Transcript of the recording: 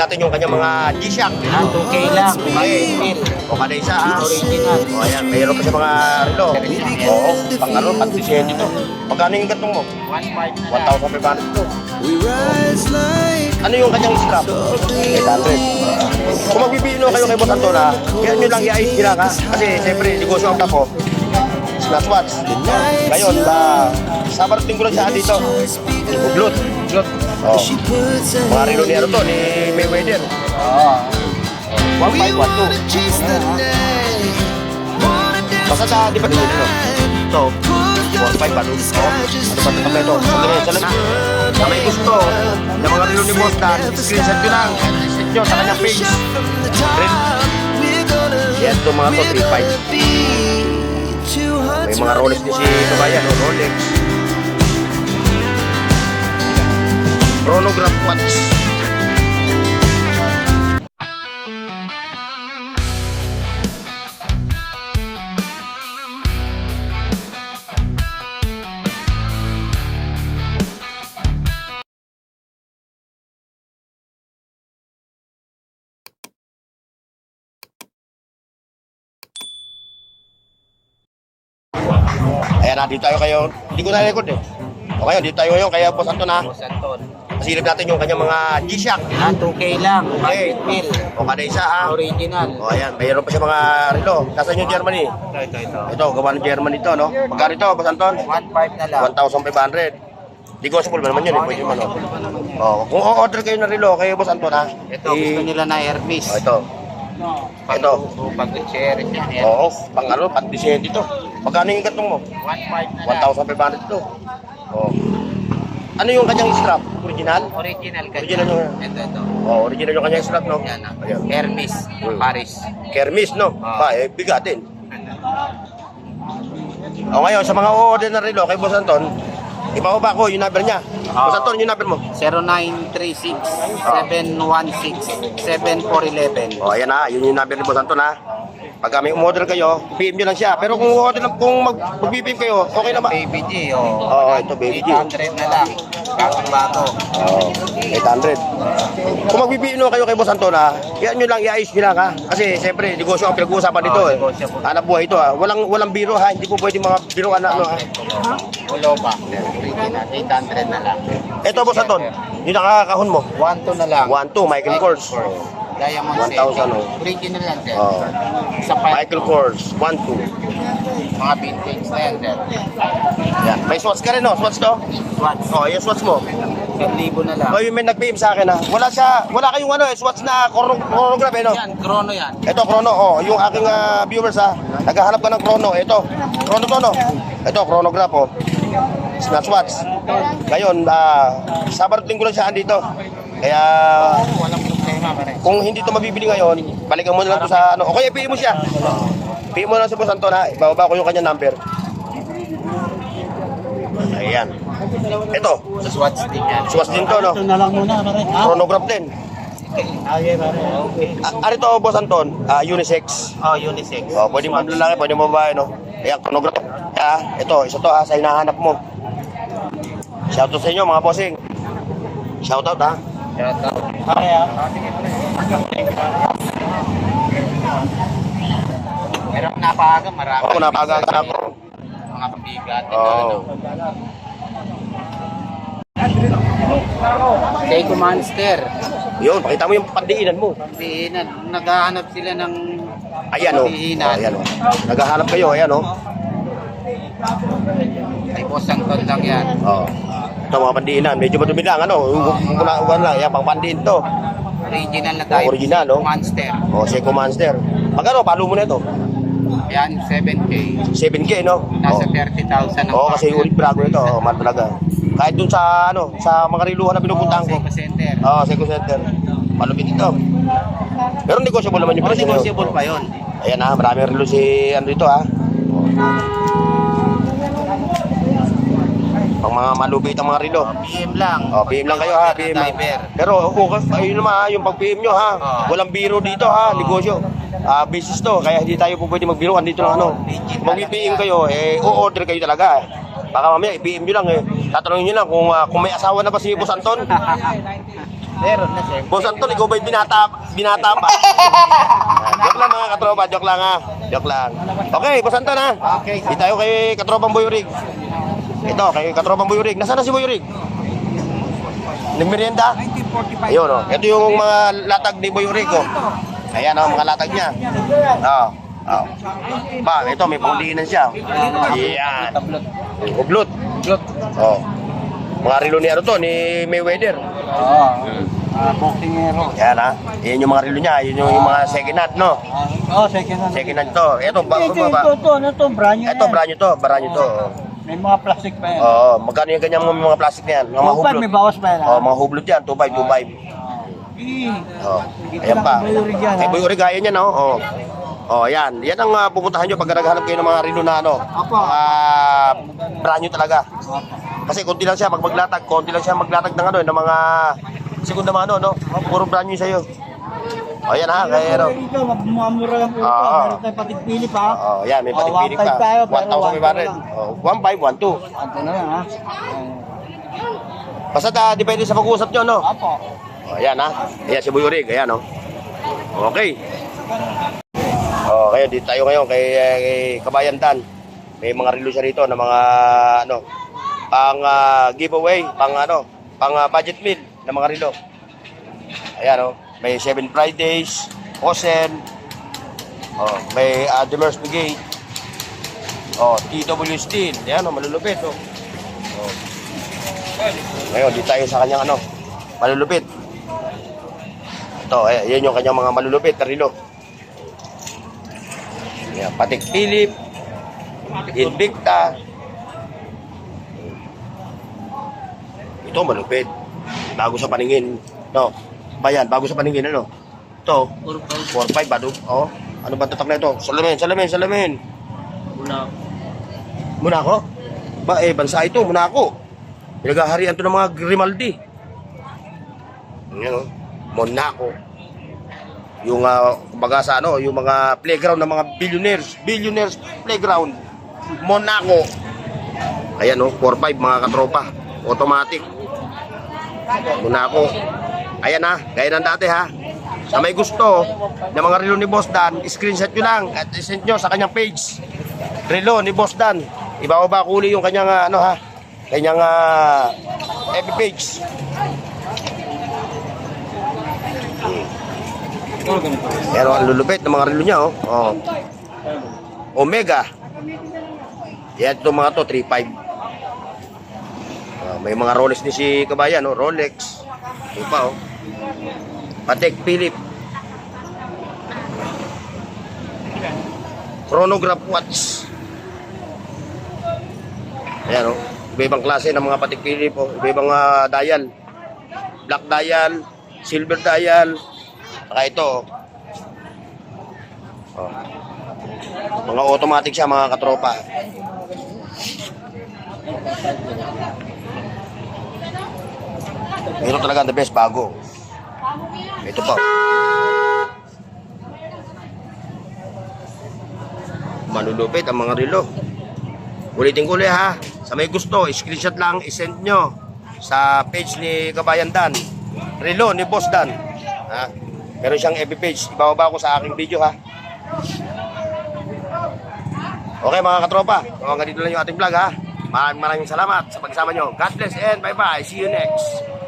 natin yung kanyang mga G-Shock. 2K lang. Okay. O kada isa Original. O ayan, mayroon pa siya mga relo. Oo, pang ano, pang disente ito. Magkano yung gatong mo? 1.5 1,500 ito. Ano yung kanyang strap? 800. Kung magbibino kayo kay Boss Anton kaya nyo lang i-ayos nila ka. Kasi siyempre, negosyo ang tapo. Smartwatch. Ngayon, sa marating ko lang siya dito. Uglot. Oh. Mga relo ni ano to, ni Mayweather. Oo. 1,512. Basta sa, di ba din yun, no? Ito, 1,500 ba? Ano ba ito kompleto? Sa may gusto ng mga relo ni Boss Dan, screenshot nyo lang. Screenshot nyo sa kanyang page. Yan, ito mga to, 3,500. May mga Rolex din si Kabayan, no? Rolex. Chronograph watch. Ayan na, dito tayo kayo. Hindi ko na-record eh. O ngayon, dito tayo ngayon kaya Boss Anton Boss Anton. Masilip natin yung kanyang mga G-Shock. 2K lang. Okay. 1 mil. O kada isa Original. O ayan, mayroon pa siya mga relo. Nasaan yung Germany? Ito. Ito, gawa ng Germany ito, no? Magkano ito, Boss Anton? 1.5 na lang. 1,500. Negotiable ba naman yun? Pwede mo, no? O, kung o-order kayo ng relo kay Boss Anton, Ito, gusto nila na Hermes. O, ito. Ito. Pag-share niya. Oo, pang ano, pang disente ito. Magkano yung gatong mo? 1.5 na lang. 1,500 ito. O. Ano yung kanyang strap? Original? Original ka. Original yung... Ito. Oh, original yung kanyang strap, no? Yan. Ayan. Hermes. Paris. Kermis, no? Bigatin. O ngayon, sa mga o-order na relo kay Boss Anton, ibababa ko yung number niya. Boss Anton, yung number mo. 0936-716-7411. O, ayan yun yung number ni Boss Anton, Pag may umorder kayo, PM nyo lang siya. Pero kung order lang, kung mag-PM kayo, okay na ba? Baby G, oh. Oo, ito, Baby G. 800 na lang. Bago-bago. Oo, 800. Kung mag-PM kayo kay Boss Anton, kaya nyo lang i-ayos nyo lang, Kasi, siyempre, negosyo ang pinag-uusapan dito, negosyo po. Hanap buhay ito, Walang biro, Hindi po pwede mga biroan na, Ulo ba? Original. 800 na lang. Ito, Boss Anton, yung nakakahon mo. 1.2 na lang. 1,2, Michael Kors. Diamond 1,000, oh. Original lang, sir. Oo. Sa Michael Kors, 1,2. mga vintage na yan, sir. Yan. May swatch ka rin, no? Swatch to? Watch. Oh, yung swatch mo. 1,000 na lang. Oh, yung may nag-PM sa akin, Wala kayong swatch na chronograph, no? Yan, chrono yan. Ito, chrono, yung aking viewers, naghahanap ka ng chrono. Ito, chrono to, no? Ito, chronograph, Swatch. Ngayon, Sabado Linggo lang siya andito. Kaya, Walang problema, pare. kung hindi to mabibili ngayon, balikan mo na lang to sa ano. Okay, PM mo siya. PM mo lang sa Boss Anton, Ibababa ko yung kanyang number. Ayan. Ito, Sa Swatch din yan. swatch din to, no? Ito na lang muna, pare. Chronograph din. Okay, pare. Okay. Ano to, Boss Anton? Unisex. Oh, unisex. Pwede mo lalaki, pwede mo babae, no? Ayan, chronograph. Ito, isa to, sa hinahanap mo. Shoutout sa inyo, mga bossing. Shoutout, Shout out. Okay, Pero napaga, marami. Ako, napagagan ako. Mga kabigat. Oo. Seiko Monster. Yun, pakita mo yung pandiinan mo. Naghahanap sila ng Ayan, pandiinan. Ayan, naghahanap kayo, ayan, Ay, Boss Anton lang yan. Ito, mga pandiinan. Medyo madumi lang, Uwan lang, yan, pang pandiin to. Original na tayo. Original, no? Monster. Seiko Monster. Magkano, palo mo na ito? Yan, 7K. 7K, no? Nasa 30,000 ang Kasi ulit brago ito, mahal talaga. Kahit dun sa, sa mga riluhan na pinupuntahan ko. Seiko Center. Seiko Center. Malupit ito. Pero negosyable naman yung Pero presyo. negotiable pa yun. Ayan maraming relo si dito Pang mga malupit ang mga relo. PM lang. PM lang kayo PM lang. Driver. Pero ayun naman yung pag PM nyo Walang biro dito negosyo. Business to, kaya hindi tayo po pwede magbiroan dito ng Mag-PM kayo, o-order kayo talaga. Baka mamaya i-PM nyo lang Tatanungin nyo lang kung may asawa na ba si Boss Anton. Meron na sir. Boss Anton, ikaw ba'y binata pa? Joke lang mga katropa, joke lang ha. Joke lang. Okay, Boss Anton ha. Okay. Di tayo kay katropang Boy Rig. Ito, kay katropang Boy Rig. Nasaan na si Boy Rig? Nagmerienda? 1945. Ayun o. Ito yung mga latag ni Boy Rig oh. Ayan o, mga latag niya. Oo. Oh. Ba, ito may paulinan siya. Ayan. Tablot. Ublot. Tablot. Oh. Mga relo ni ano to, ni Mayweather. Oo. Boxingero. Yan ha. Yan yung mga relo niya. Yun yung mga second hand, no? Oo, second hand. Second hand to. Ito, Ano to, brand new ito, brand new to. Brand new to. May mga plastic pa yan. Oo, magkano yung ganyang mga plastic na yan? Mga May hublot. bawas pa yan. Oo, mga hublot yan. 2.5, 2.5. Oo. Ayan pa. Kay Boy Rig, ayan yan, no? Oo. Oh, yan. Yan ang pupuntahan nyo pag naghahanap kayo ng mga relo na ano. Brand new talaga. Kasi konti lang siya pag maglatag, konti lang siya maglatag ng ano, ng mga segunda mano, no? Puro brand new sa'yo. O yan ha, kaya ano. Ito, magmumura lang po ito. Oo. Meron tayong patigpili pa. Oh, yan, may patigpilig 1.5 pa. tayo, pero 1,500. Oh, 1,500, 1,200. Ito na lang ha. Basta depende sa pag-uusap nyo, no? Apo. O, yan ha. Ayan si Boy Rig, ayan, no? Okay. Okay, dito tayo ngayon kay Kabayan Dan. May mga relo siya rito na mga ano, pang giveaway, pang ano, pang budget meal na mga relo. Ayan oh, may 7 Fridays, Osen. Oh, may Demers Brigade. Oh, TW Steel. Ayan oh, malulupit oh. Oh. Ngayon, dito tayo sa kanyang ano, malulupit. Ito, yan yung kanyang mga malulupit na relo. Yan, Patek Philippe, Invicta. Ito malupit. Bago sa paningin. No. Bayan, bago sa paningin ano. Ito, 4.5 ba? Oh. Ano ba tatak na ito? Salamin. Monaco. Ba bansa ito, Monaco. Pinaghaharian to ng mga Grimaldi. Yan oh. Monaco. Yung kumbaga sa ano, yung mga playground ng mga billionaires playground. Monaco. Ayan oh, 4.5 mga katropa. Automatic. Monaco. Ayan ha, gaya ng dati ha. Sa may gusto ng mga relo ni Boss Dan, screenshot nyo lang at send nyo sa kanyang page. Relo ni Boss Dan. Iba-iba kulay yung kanyang ano ha, kanyang FB page. Pero ang lulupit ng mga relo niya oh. Oh. Omega. Yan itong mga to 3.5. May mga Rolex din si Kabayan oh, Rolex. Ito pa oh. Patek Philippe. Chronograph watch. Ayan oh. Iba-ibang klase ng mga Patek Philippe oh. Iba-ibang dial. Black dial, silver dial. Saka ito oh. Mga automatic siya mga katropa. Ito talaga the best bago. Ito pa. Manulupit ang mga relo. Ulitin ko ulit ha. Sa may gusto, screenshot lang, isend nyo sa page ni Kabayan Dan. Relo ni Boss Dan. Ha? Meron siyang FB page. Ibababa ko sa aking video ha. Okay mga katropa. Hanggang dito lang yung ating vlog ha. Maraming salamat sa pagsama nyo. God bless and bye bye. See you next.